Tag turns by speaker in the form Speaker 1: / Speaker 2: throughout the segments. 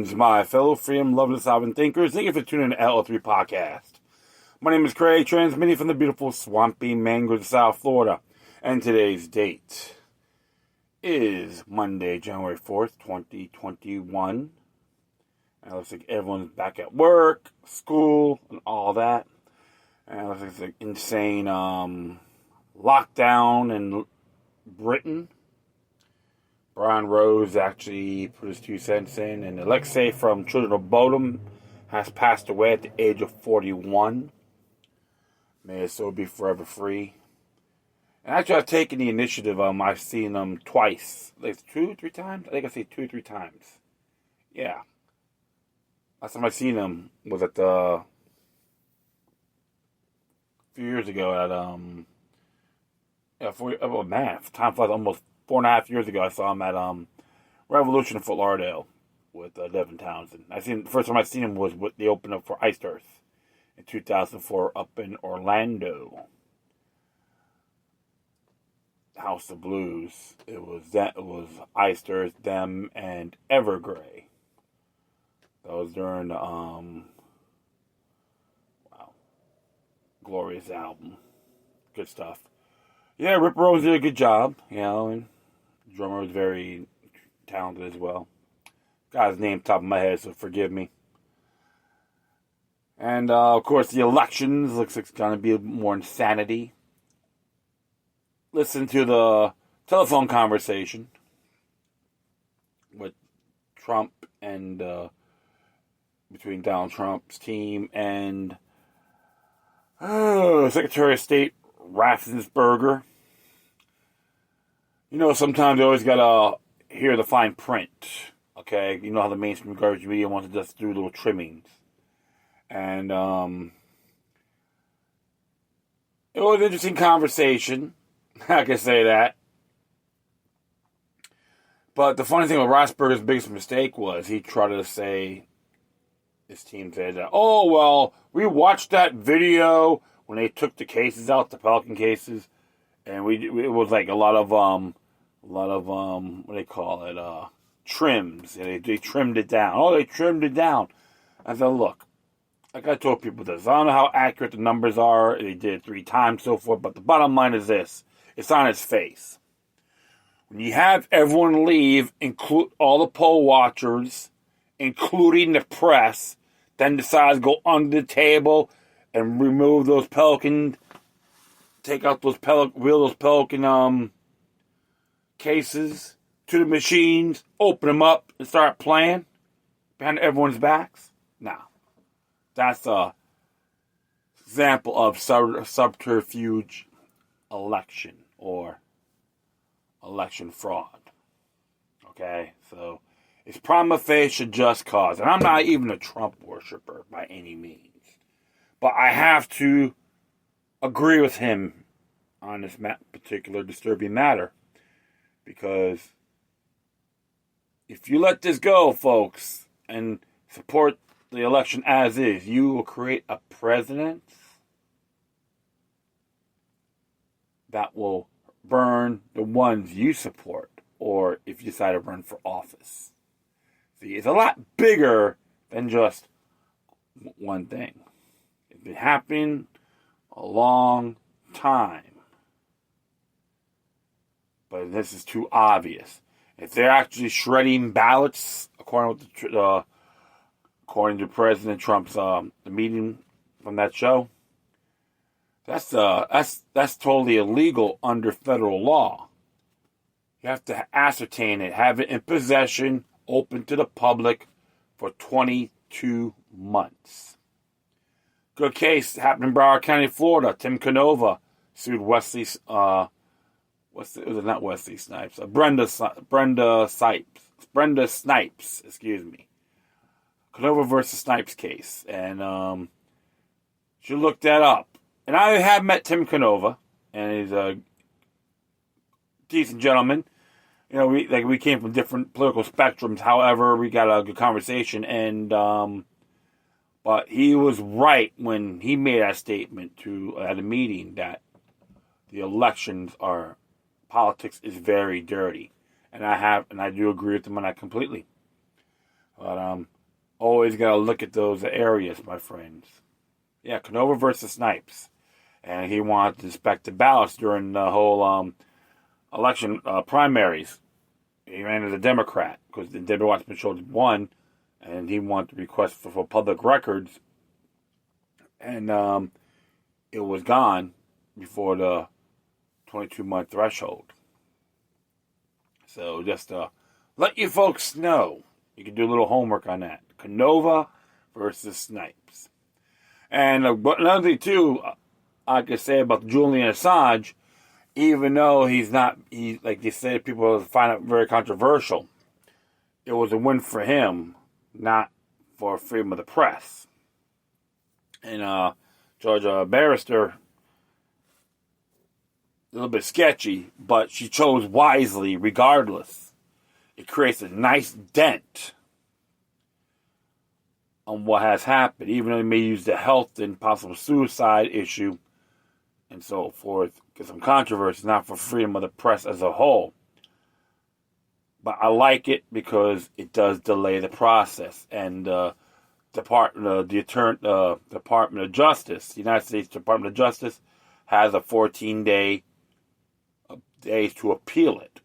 Speaker 1: Greetings, my fellow freedom lovers, sovereign thinkers. Thank you for tuning in to LO3 Podcast. My name is Craig, transmitting from the beautiful swampy mangroves of South Florida. And today's date is Monday, January 4th, 2021. And it looks like everyone's back at work, school, and all that. And it looks like it's an insane lockdown in Britain. Brian Rose actually put his 2 cents in, and Alexei from Children of Bodom has passed away at the age of 41. May his soul be forever free. And actually, I've taken the initiative. I've seen them twice, like 2, 3 times. I think I say 2 or 3 times. Yeah. Last time I seen them was at a few years ago at time flies, almost 4.5 years ago. I saw him at Revolution in Fort Lauderdale with Devin Townsend. The first time I seen him was with the open up for Iced Earth in 2004 up in Orlando. House of Blues. It was Iced Earth, them, and Evergrey. That was during the glorious album. Good stuff. Yeah, Rip Rose did a good job, and the drummer was very talented as well. Got his name top of my head, so forgive me. And, of course, the elections looks like it's going to be more insanity. Listen to the telephone conversation with Trump and between Donald Trump's team and Secretary of State Raffensperger. Sometimes you always gotta hear the fine print. Okay, you know how the mainstream garbage media wants to just do little trimmings, and it was an interesting conversation. I can say that. But the funny thing with Raffensperger's biggest mistake was he tried to say, his team said, "Oh well, we watched that video when they took the cases out, the Pelican cases, and it was like a lot of what do they call it, trims, and they trimmed it down. Oh, they trimmed it down." I said, look, like I told people this, I don't know how accurate the numbers are. They did it 3 times, so forth, but the bottom line is this: it's on its face. When you have everyone leave, include all the poll watchers, including the press, then decides to go under the table and remove those Pelican, take out those Pelican cases to the machines, open them up, and start playing behind everyone's backs. Now, that's a example of subterfuge election or election fraud. Okay, so it's prima facie just cause, and I'm not even a Trump worshiper by any means. But I have to agree with him on this particular disturbing matter. Because if you let this go, folks, and support the election as is, you will create a president that will burn the ones you support, or if you decide to run for office. See, it's a lot bigger than just one thing. It's been happening a long time. But this is too obvious. If they're actually shredding ballots, according to President Trump's the meeting from that show, that's totally illegal under federal law. You have to ascertain it, have it in possession, open to the public for 22 months. Good case happened in Broward County, Florida. Tim Canova sued Wesley. Not Wesley Snipes. Brenda Snipes. Excuse me. Canova versus Snipes case, and she looked that up. And I have met Tim Canova, and he's a decent gentleman. We came from different political spectrums. However, we got a good conversation, and but he was right when he made that statement at a meeting that the elections are. Politics is very dirty, and I do agree with him on that completely. But always got to look at those areas, my friends. Yeah, Canova versus Snipes. And he wanted to inspect the ballots during the whole election primaries. He ran as a Democrat because the Democrats won, and he wanted to request for public records. And it was gone before the 22-month threshold. So just let you folks know. You can do a little homework on that. Canova versus Snipes. And another thing, too, I could say about Julian Assange, even though like they said, people find it very controversial, it was a win for him, not for freedom of the press. And Georgia Barrister, a little bit sketchy, but she chose wisely regardless. It creates a nice dent on what has happened, even though they may use the health and possible suicide issue and so forth, get some controversy, not for freedom of the press as a whole. But I like it because it does delay the process. And Department of Justice, the United States Department of Justice, has a 14 days to appeal it.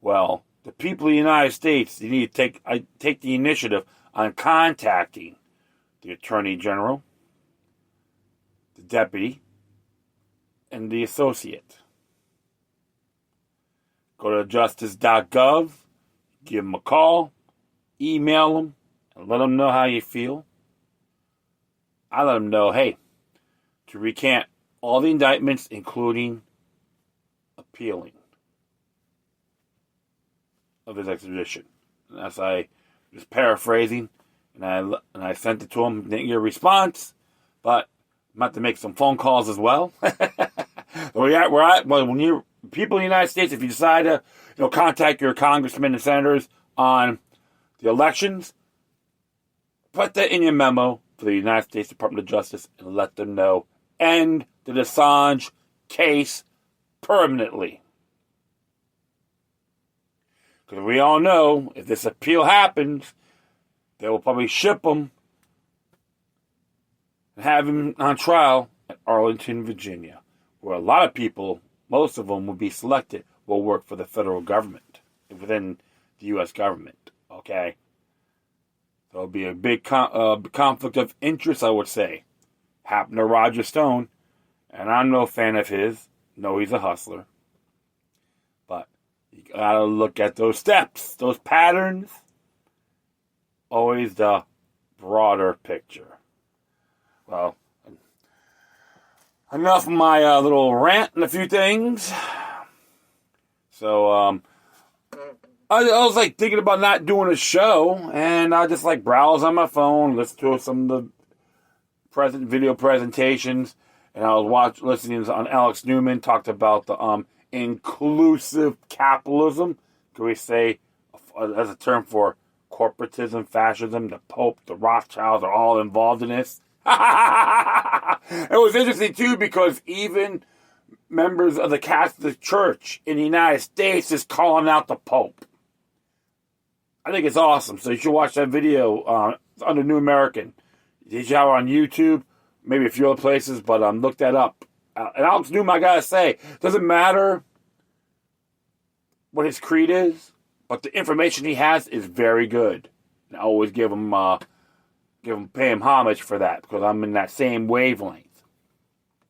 Speaker 1: Well, the people of the United States, they need to take the initiative on contacting the Attorney General, the Deputy, and the Associate. Go to justice.gov, give them a call, email them, and let them know how you feel. I let them know, hey, to recant all the indictments, including appealing of his extradition. And that's I was paraphrasing, and I sent it to him. Didn't get a response, but I'm about to make some phone calls as well. When you people in the United States, if you decide to, contact your congressmen and senators on the elections, put that in your memo for the United States Department of Justice and let them know. End the Assange case permanently. Because we all know if this appeal happens, they will probably ship him and have him on trial at Arlington, Virginia, where a lot of people, most of them will be selected, will work for the federal government, within the U.S. government, okay? So it'll be a big conflict of interest, I would say. Happened to Roger Stone, and I'm no fan of his. No, he's a hustler. But you gotta look at those steps, those patterns. Always the broader picture. Well, enough of my little rant and a few things. So, I was like thinking about not doing a show, and I just like browse on my phone, listen to some of the video presentations, and I was listening on Alex Newman talked about the inclusive capitalism. Can we say as a term for corporatism, fascism? The Pope, the Rothschilds are all involved in this. It was interesting too because even members of the Catholic Church in the United States is calling out the Pope. I think it's awesome. So you should watch that video under New American. It's out on YouTube, maybe a few other places, but look that up. And Alex Newman, I gotta say, doesn't matter what his creed is, but the information he has is very good. And I always pay him homage for that because I'm in that same wavelength.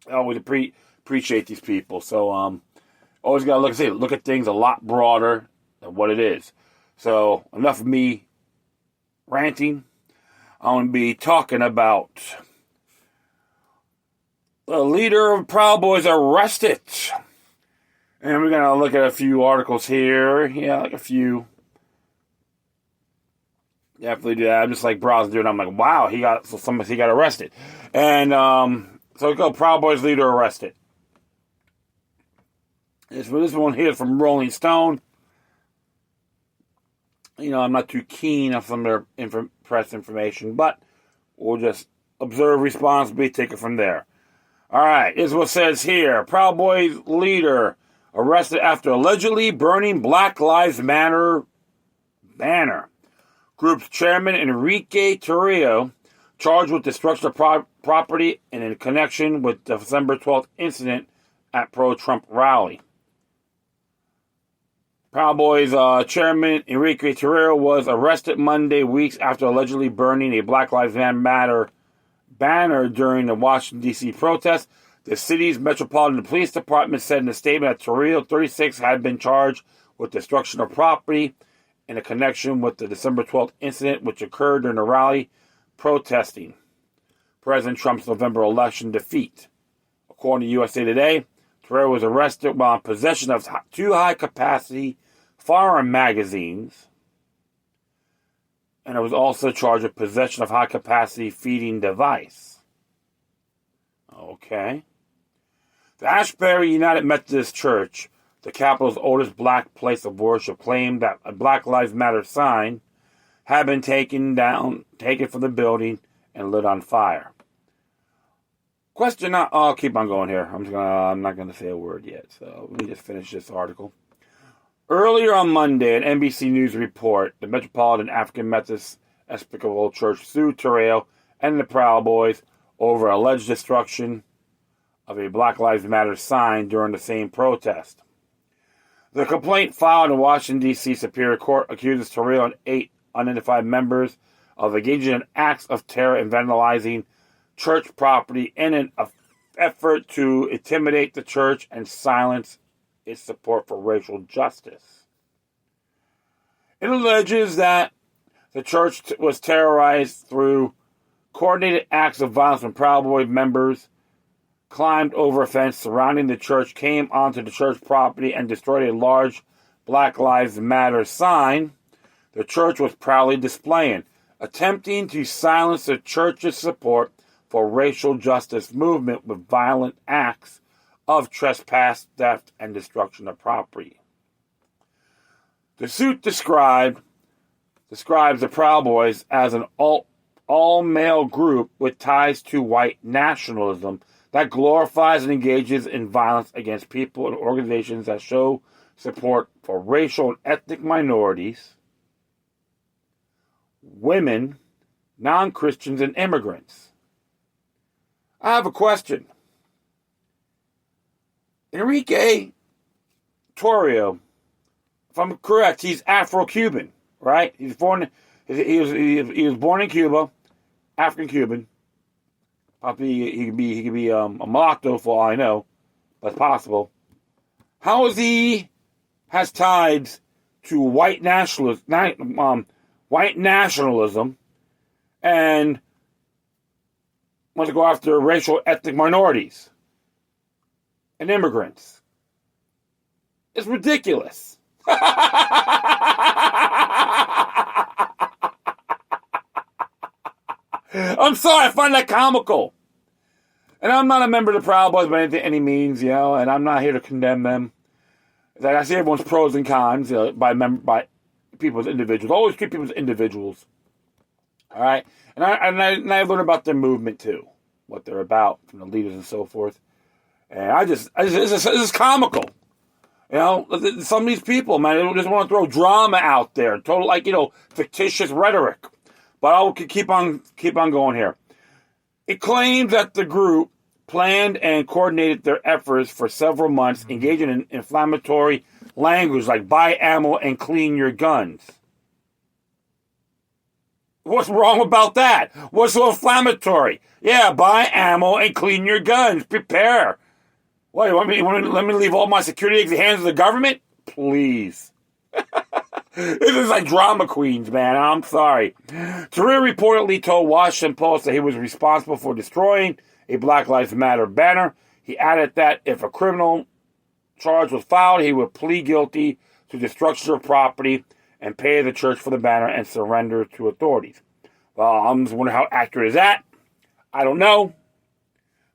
Speaker 1: I always appreciate these people. So always gotta look at things a lot broader than what it is. So enough of me ranting. I'm going to be talking about the leader of Proud Boys arrested. And we're going to look at a few articles here. Yeah, like a few. Definitely do that. I'm just like browsing through it. I'm like, wow, he got arrested. And so we go, Proud Boys leader arrested. This one here is from Rolling Stone. I'm not too keen on some of their press information, but we'll just observe responsibly, take it from there. All right, here's what it says here. Proud Boys leader arrested after allegedly burning Black Lives Matter banner. group's chairman, Enrique Tarrio, charged with destruction of property and in connection with the December 12th incident at pro-Trump rally. Proud Boys chairman Enrique Tarrio was arrested Monday, weeks after allegedly burning a Black Lives Matter banner during the Washington, D.C. protest. The city's Metropolitan Police Department said in a statement that Tarrio, 36, had been charged with destruction of property in a connection with the December 12th incident, which occurred during a rally protesting President Trump's November election defeat. According to USA Today, Tarrio was arrested while in possession of 2 high-capacity firearm magazines, and it was also charged with possession of high-capacity feeding device. Okay. The Ashbury United Methodist Church, the capital's oldest black place of worship, claimed that a Black Lives Matter sign had been taken from the building and lit on fire. Question, I'll keep on going here. I'm not going to say a word yet, so let me just finish this article. Earlier on Monday, an NBC News report, the Metropolitan African Methodist Episcopal Church sued Tarrio and the Proud Boys over alleged destruction of a Black Lives Matter sign during the same protest. The complaint filed in Washington, D.C. Superior Court accuses Tarrio and 8 unidentified members of engaging in acts of terror and vandalizing church property in an effort to intimidate the church and silence its support for racial justice. It alleges that the church was terrorized through coordinated acts of violence when Proud Boys members climbed over a fence surrounding the church, came onto the church property, and destroyed a large Black Lives Matter sign the church was proudly displaying, attempting to silence the church's support for racial justice movement with violent acts of trespass, theft, and destruction of property. The suit describes the Proud Boys as an all-male group with ties to white nationalism that glorifies and engages in violence against people and organizations that show support for racial and ethnic minorities, women, non-Christians, and immigrants. I have a question. Enrique Tarrio, if I'm correct, he's Afro-Cuban, right? He was born in Cuba, African-Cuban. Probably he could be a mulatto for all I know. That's possible. How is he has ties to white nationalism and wants to go after racial ethnic minorities and immigrants? It's ridiculous. I'm sorry, I find that comical. And I'm not a member of the Proud Boys by any means, and I'm not here to condemn them. Like I see everyone's pros and cons by people as individuals. Always treat people as individuals. All right? And I learn about their movement, too. What they're about from the leaders and so forth. And this is comical. Some of these people, man, they just want to throw drama out there. Total, fictitious rhetoric. But I will keep on going here. It claims that the group planned and coordinated their efforts for several months, engaging in inflammatory language like buy ammo and clean your guns. What's wrong about that? What's so inflammatory? Yeah, buy ammo and clean your guns. Prepare. What, you want me let me leave all my security in the hands of the government? Please. This is like drama queens, man. I'm sorry. Tarrio reportedly told Washington Post that he was responsible for destroying a Black Lives Matter banner. He added that if a criminal charge was filed, he would plead guilty to destruction of property and pay the church for the banner and surrender to authorities. Well, I'm just wondering how accurate is that? I don't know.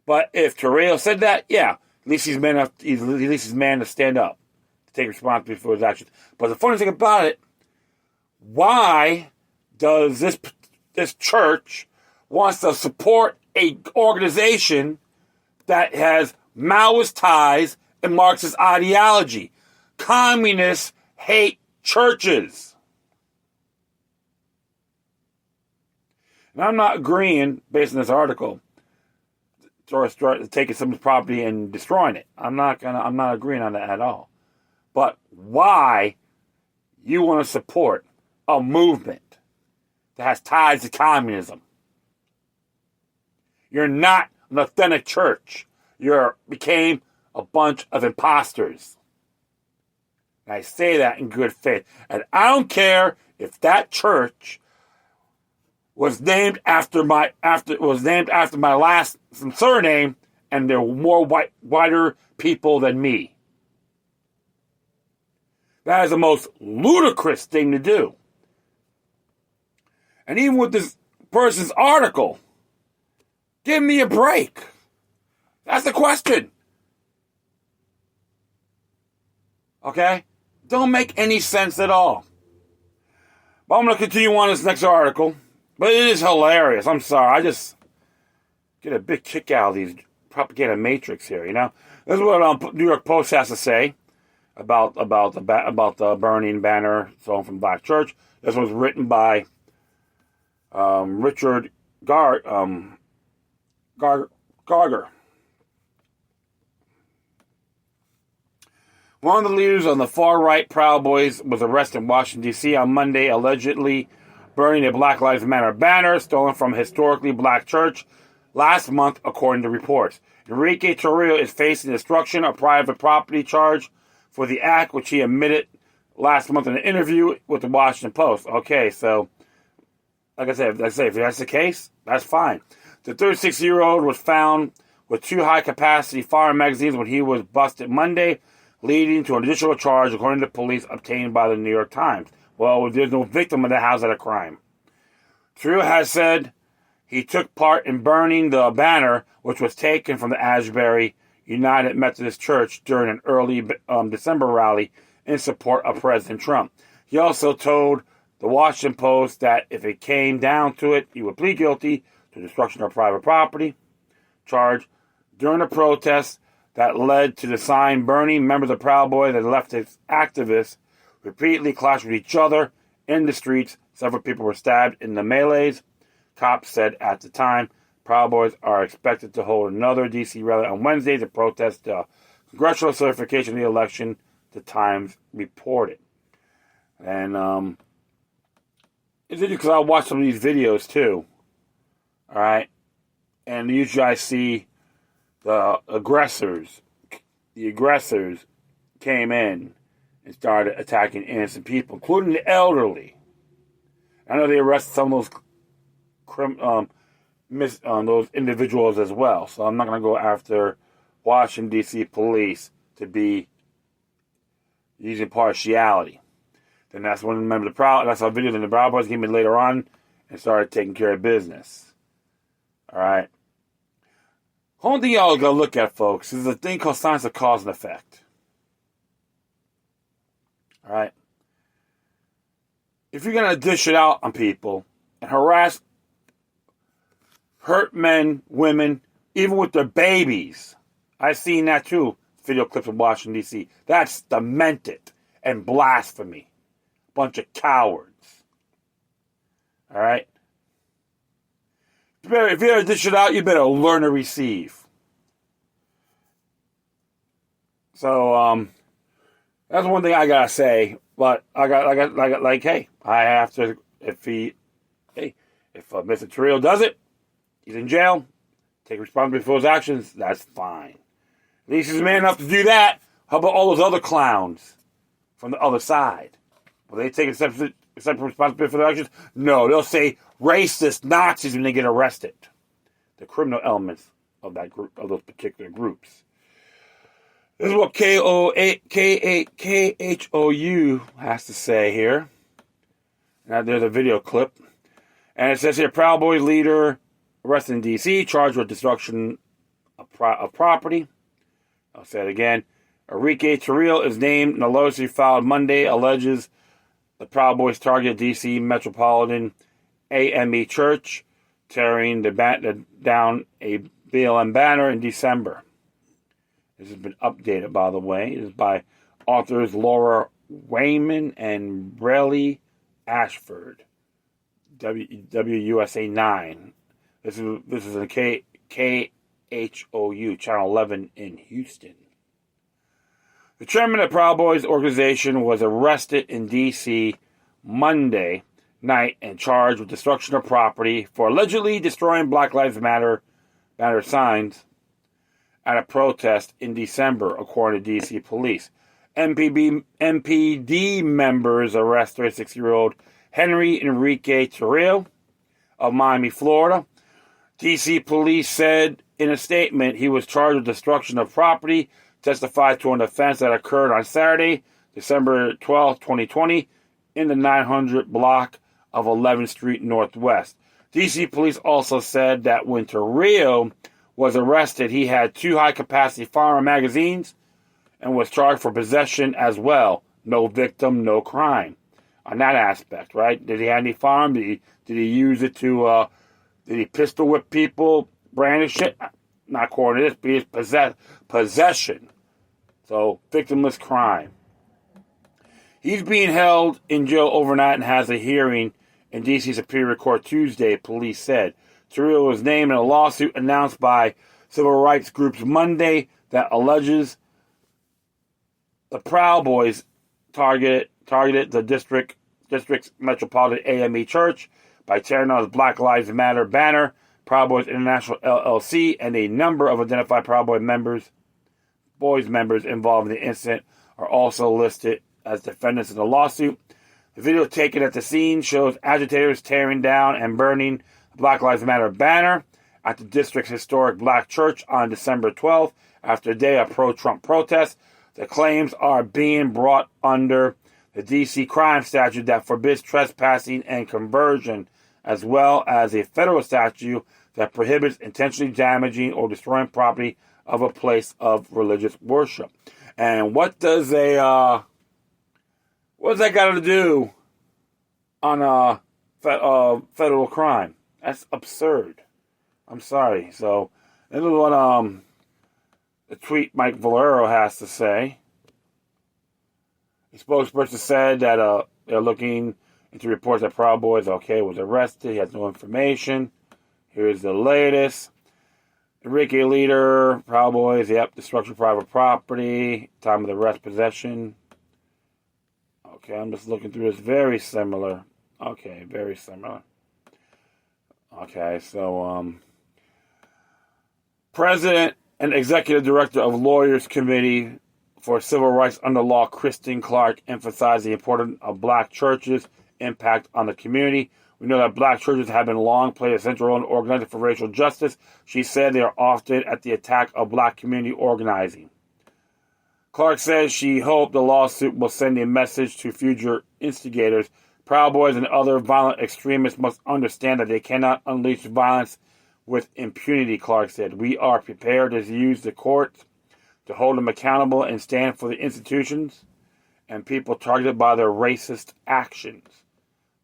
Speaker 1: But if Tarrio said that, yeah, at least he's man to stand up, to take responsibility for his actions. But the funny thing about it, why does this church wants to support a organization that has Maoist ties and Marxist ideology? Communists hate churches. And I'm not agreeing, based on this article, to start taking someone's property and destroying it. I'm not agreeing on that at all. But why you want to support a movement that has ties to communism? You're not an authentic church. You became a bunch of imposters. And I say that in good faith. And I don't care if that church was named after my last surname, and there were more whiter people than me. That is the most ludicrous thing to do. And even with this person's article, give me a break. That's the question. Okay? Don't make any sense at all. But I'm going to continue on this next article. But it is hilarious. I'm sorry. I just get a big kick out of these propaganda matrix here, you know? This is what New York Post has to say about the burning banner stolen from Black Church. This was written by Richard Garger. One of the leaders of the far-right Proud Boys was arrested in Washington, D.C. on Monday, allegedly burning a Black Lives Matter banner stolen from a historically black church last month, according to reports. Enrique Tarrio is facing destruction of private property charge for the act, which he admitted last month in an interview with the Washington Post. Okay, so, like I said, if that's the case, that's fine. The 36-year-old was found with 2 high-capacity firearm magazines when he was busted Monday, leading to an additional charge, according to police, obtained by the New York Times. Well, there's no victim of that. How's that a crime? True has said he took part in burning the banner, which was taken from the Asbury United Methodist Church during an early December rally in support of President Trump. He also told the Washington Post that if it came down to it, he would plead guilty to destruction of private property charge. During the protests that led to the sign burning, members of Proud Boys and leftist activists repeatedly clashed with each other in the streets. Several people were stabbed in the melees. Cops said at the time. Proud Boys are expected to hold another D.C. rally on Wednesday to protest the congressional certification of the election, the Times reported. And it's interesting because I watch some of these videos too. All right? And usually I see the aggressors came in and started attacking innocent people, including the elderly. I know they arrested some of those individuals as well. So I'm not going to go after Washington, D.C. police to be using partiality. Then that's when that's how videos in the Proud Boys came in later on and started taking care of business. All right. Whole thing y'all gotta look at, folks, is a thing called science of cause and effect. All right. If you're gonna dish it out on people and harass, hurt men, women, even with their babies, I've seen that too. Video clips of Washington D.C. That's demented and blasphemy. Bunch of cowards. All right. If you're gonna dish it out, you better learn to receive. So that's one thing I gotta say. But I got hey, I have to. If Mr. Tarrio does it, he's in jail. Take responsibility for his actions. That's fine. At least he's man enough to do that. How about all those other clowns from the other side? Will they take separate responsibility for their actions? No, they'll say racist Nazis when they get arrested. The criminal elements of that group, of those particular groups. This is what KHOU has to say here. Now there's a video clip. And it says here, Proud Boys leader arrested in D.C., charged with destruction of property. I'll say it again. Enrique Tarrio is named in a lawsuit filed Monday, alleges the Proud Boys targeted D.C. Metropolitan AME Church, tearing down a BLM banner in December. This has been updated, by the way. It is by authors Laura Wayman and Brelly Ashford. WUSA 9. This is a KHOU, Channel 11 in Houston. The chairman of the Proud Boys organization was arrested in D.C. Monday night and charged with destruction of property for allegedly destroying Black Lives Matter signs at a protest in December, according to D.C. police. MPD members arrest 36-year-old Enrique Tarrio of Miami, Florida. D.C. police said in a statement he was charged with destruction of property, testified to an offense that occurred on Saturday, December 12, 2020, in the 900 block of 11th Street Northwest. D.C. police also said that when Tarrio was arrested, he had 2 high-capacity firearm magazines and was charged for possession as well. No victim, no crime. On that aspect, right? Did he have any firearm? Did he use it to, did he pistol whip people, brandish it? Not according to this, but it's possession. So, victimless crime. He's being held in jail overnight and has a hearing in D.C. Superior Court Tuesday, police said. Tarrio was named in a lawsuit announced by civil rights groups Monday that alleges the Proud Boys targeted the district's Metropolitan AME Church by tearing down his Black Lives Matter banner. Proud Boys International LLC and a number of identified Proud Boys members involved in the incident are also listed as defendants in the lawsuit. The video taken at the scene shows agitators tearing down and burning the Black Lives Matter banner at the district's historic black church on December 12th after a day of pro-Trump protests. The claims are being brought under the D.C. crime statute that forbids trespassing and conversion, as well as a federal statute that prohibits intentionally damaging or destroying property of a place of religious worship. And what does that got to do on a federal crime? That's absurd. I'm sorry. So this is what the tweet Mike Valero has to say. The spokesperson said that they're looking into reports that Proud Boys was arrested. He has no information. Here's the latest. Enrique leader, Proud Boys, destruction of private property, time of the arrest, possession. Okay, I'm just looking through this. Very similar. Okay, very similar. Okay, so, President and Executive Director of Lawyers Committee for Civil Rights under Law, Kristen Clark, emphasized the importance of black churches' impact on the community. We know that black churches have been long played a central role in organizing for racial justice. She said they are often at the attack of black community organizing. Clark says she hoped the lawsuit will send a message to future instigators. Proud Boys and other violent extremists must understand that they cannot unleash violence with impunity, Clark said. We are prepared to use the courts to hold them accountable and stand for the institutions and people targeted by their racist actions.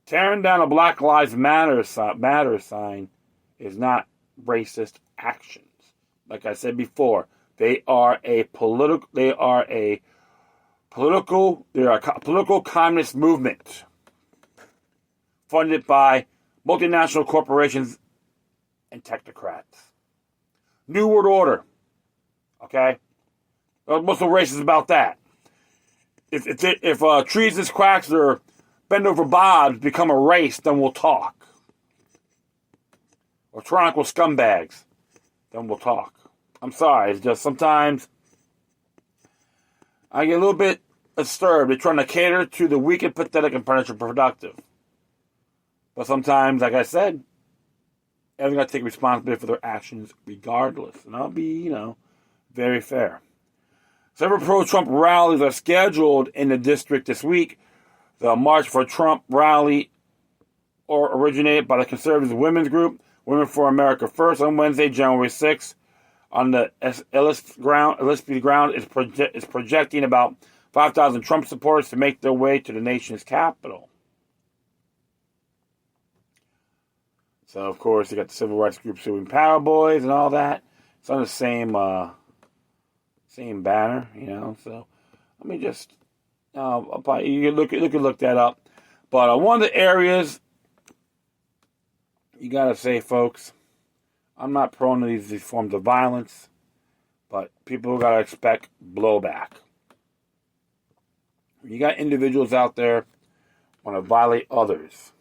Speaker 1: Tearing down a Black Lives Matter sign is not racist actions. Like I said before, they are a political communist movement funded by multinational corporations and technocrats. New World Order. Okay? What's so racist about that? If treasonous quacks or bend over Bobs become a race, then we'll talk. Or tyrannical scumbags, then we'll talk. I'm sorry, it's just sometimes I get a little bit disturbed. They're trying to cater to the weak and pathetic and punish the productive. But sometimes, like I said, everyone's got to take responsibility for their actions regardless. And I'll be, very fair. Several pro-Trump rallies are scheduled in the district this week. The March for Trump rally originated by the conservative women's group, Women for America First, on Wednesday, January 6th. On the Elizabeth ground is projecting about 5,000 Trump supporters to make their way to the nation's capital. So, of course, you got the civil rights group suing Power Boys and all that. It's on the same banner, So, let me just you can look that up. But one of the areas you gotta say, folks, I'm not prone to these forms of violence, but people gotta expect blowback. You got individuals out there want to violate others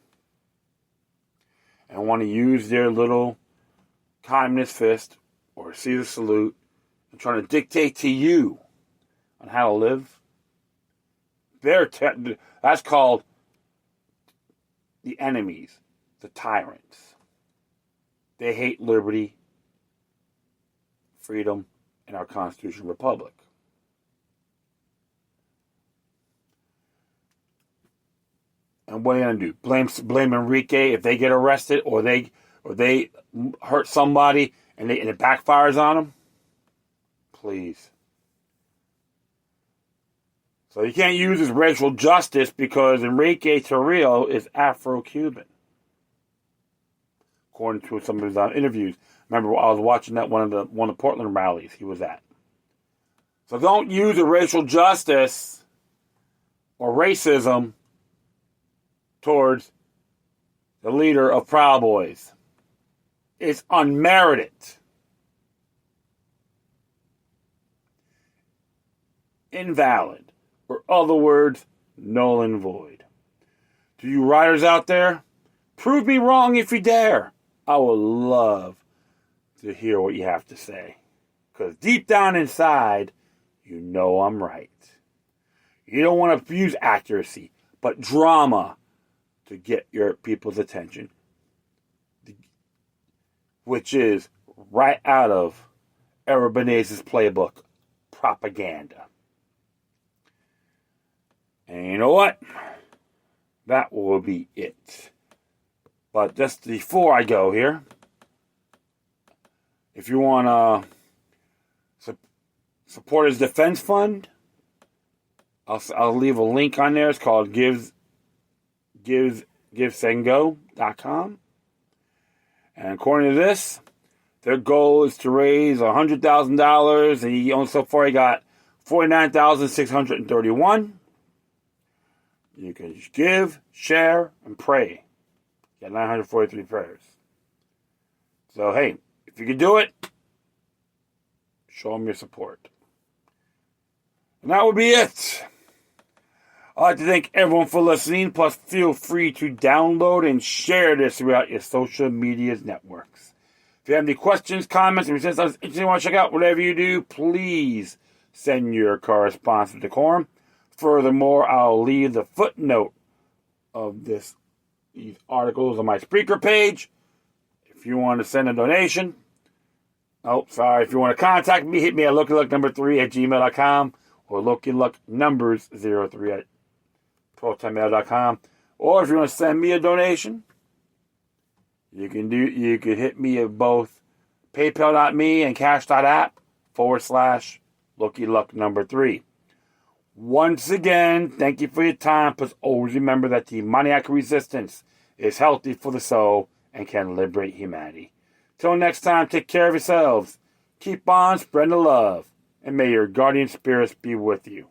Speaker 1: and want to use their little communist fist or Caesar salute and trying to dictate to you on how to live. That's called the enemies, the tyrants. They hate liberty, freedom, and our Constitutional Republic. And what are you gonna do? Blame Enrique if they get arrested or they hurt somebody and it backfires on them? Please. So you can't use this racial justice because Enrique Tarrio is Afro-Cuban, according to some of his interviews. Remember, I was watching that one of the Portland rallies he was at. So don't use the racial justice or racism towards the leader of Proud Boys. It's unmerited. Invalid. Or other words, null and void. To you writers out there, prove me wrong if you dare. I would love to hear what you have to say. Because deep down inside, you know I'm right. You don't want to use accuracy, but drama to get your people's attention. Which is right out of Arabanez's playbook, propaganda. And you know what? That will be it. But just before I go here, if you want to support his defense fund, I'll leave a link on there. It's called GiveSendGo.com. And according to this, their goal is to raise $100,000, and so far he got $49,631. You can give, share, and pray. You got 943 prayers. So, hey, if you can do it, show them your support. And that will be it. I'd like to thank everyone for listening. Plus, feel free to download and share this throughout your social media networks. If you have any questions, comments, or something you want to check out, whatever you do, please send your correspondence to decorum. Furthermore, I'll leave the footnote of these articles on my Spreaker page. If you want to send a donation, if you want to contact me, hit me at LookYouLuck3@gmail.com or LookYouLuck03@protonmail.com. Or if you want to send me a donation, you can hit me at both PayPal.me and Cash.app/LookYouLuck3. Once again, thank you for your time. Plus, always remember that demoniac resistance is healthy for the soul and can liberate humanity. Till next time, take care of yourselves. Keep on spreading the love. And may your guardian spirits be with you.